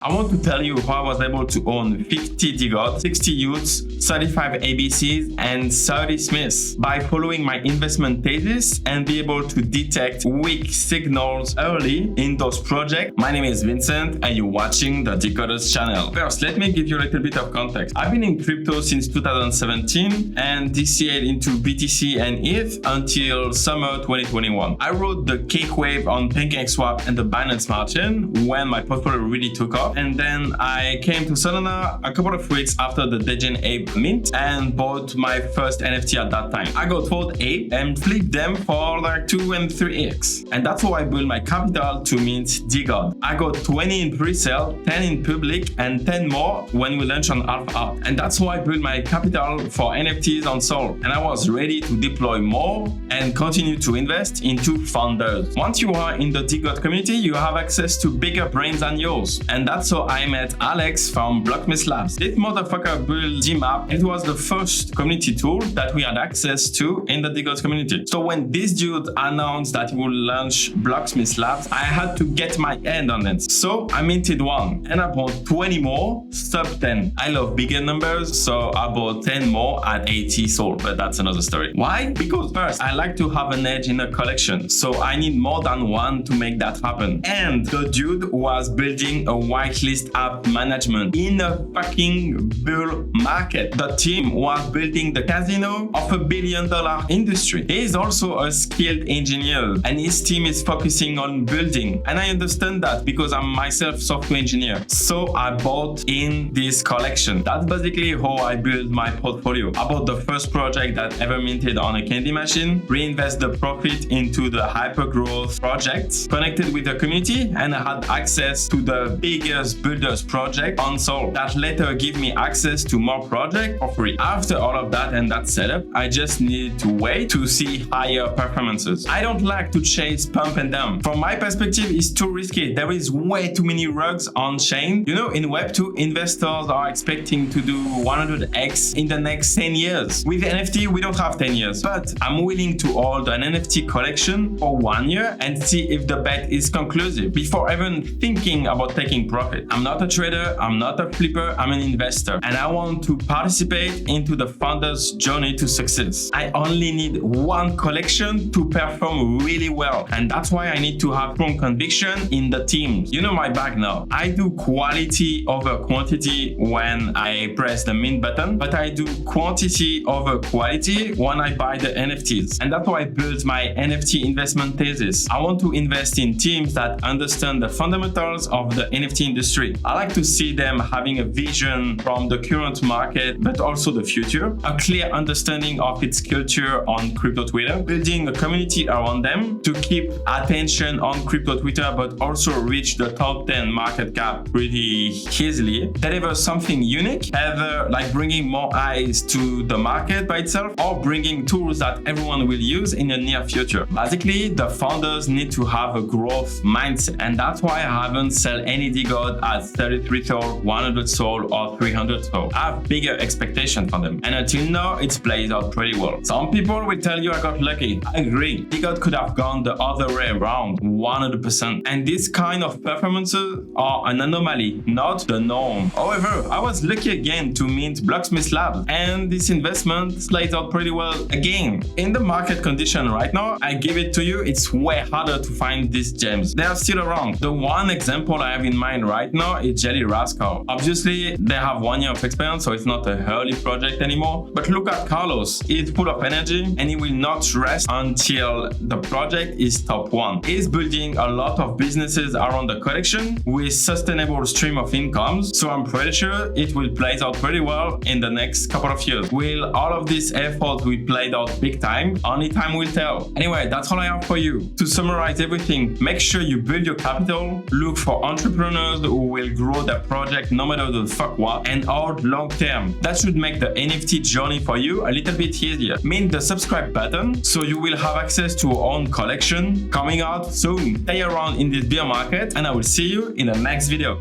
I want to tell you how I was able to own 50 degen, 60 youths, 35 ABCs, and 30 Smiths by following my investment thesis and be able to detect weak signals early in those projects. My name is Vincent and you're watching the Decoders channel. First, let me give you a little bit of context. I've been in crypto since 2017 and DCA'd into BTC and ETH until summer 2021. I rode the cake wave on PancakeSwap and the Binance Smart Chain when my portfolio really took off. And then I came to Solana a couple of weeks after the degen ape mint and bought my first NFT at that time. I got 4 ape and flipped them for like 2 and 3x. And that's how I built my capital to mint degen. I got 20 in pre-sale, 10 in public, and 10 more when we launched on Alpha. And that's how I built my capital for NFTs on Sol. And I was ready to deploy more and continue to invest into founders. Once you are in the degen community, you have access to bigger brains than yours. And that's how I met Alex from Blocksmith Labs. This motherfucker built Gmap. It was the first community tool that we had access to in the degen community. So when this dude announced that he would launch Blocksmith Labs, I had to get my hand on it. So I minted one and I bought 20 more, sub 10. I love bigger numbers, so I bought 10 more at 80 Sol, but that's another story. Why? Because first, I like to have an edge in a collection. So I need more than one to make that happen. And the dude was building a whitelist app management in a fucking bull market. The team was building the casino of $1 billion industry. He is also a skilled engineer and his team is focusing on building. And I understand that because I'm myself software engineer. So I bought in this collection. That's basically how I built my portfolio. I bought the first project that ever minted on a candy machine, reinvest the profit into the hyper growth projects, connected with the community, and I had access to the biggest builders project on Sol that later give me access to more projects for free. After all of that and that setup, I just needed to wait to see higher performances. I don't like to chase pump and dump. From my perspective, it's too risky. There is way too many rugs on chain. You know, in Web2, investors are expecting to do 100x in the next 10 years. With NFT, we don't have 10 years, but I'm willing to hold an NFT collection for 1 year and see if the bet is conclusive before even thinking about taking profit. I'm not a trader, I'm not a flipper, I'm an investor, and I want to participate into the founder's journey to success. I only need one collection to perform really well, and that's why I need to have strong conviction in the teams. You know my bag now. I do quality over quantity when I press the mint button, but I do quantity over quality when I buy the NFTs. And that's why I built my NFT investment thesis. I want to invest in teams that understand the fundamentals of the NFT industry. I like to see them having a vision from the current market, but also the future, a clear understanding of its culture on crypto Twitter, building a community around them to keep attention on crypto Twitter, but also reach the top 10 market cap pretty easily, deliver something unique, either like bringing more eyes to the market by itself or bringing tools that everyone will use in the near future. Basically, the founders need to have a growth mindset, and that's why I haven't sold any degen at 33 Sol, 100 Sol, or 300 Sol. I have bigger expectations for them, and until now, it's played out pretty well. Some people will tell you I got lucky. I agree. Degen could have gone the other way around, 100%. And this kind of performances are an anomaly, not the norm. However, I was lucky again to mint Blocksmith Labs, and this investment plays out pretty well again. In the market condition right now, I give it to you, it's way harder to find these gems. They are still around. The one example I have in mind right now is Jelly Rascal. Obviously, they have 1 year of experience, so it's not a early project anymore. But look at Carlos. He's full of energy and he will not rest until the project is top 1. He's building a lot of businesses around the collection with sustainable stream of incomes. So I'm pretty sure it will play out pretty well in the next couple of years. Will all of this effort we played out big time? Only time will tell. Anyway, that's all I have for you. To summarize everything, make sure you build your capital, look for entrepreneurs who will grow their project no matter the fuck what, and hold long term. That should make the NFT journey for you a little bit easier. Mint the subscribe button so you will have access to your own collection coming out soon. Stay around in this bear market and I will see you in the next video.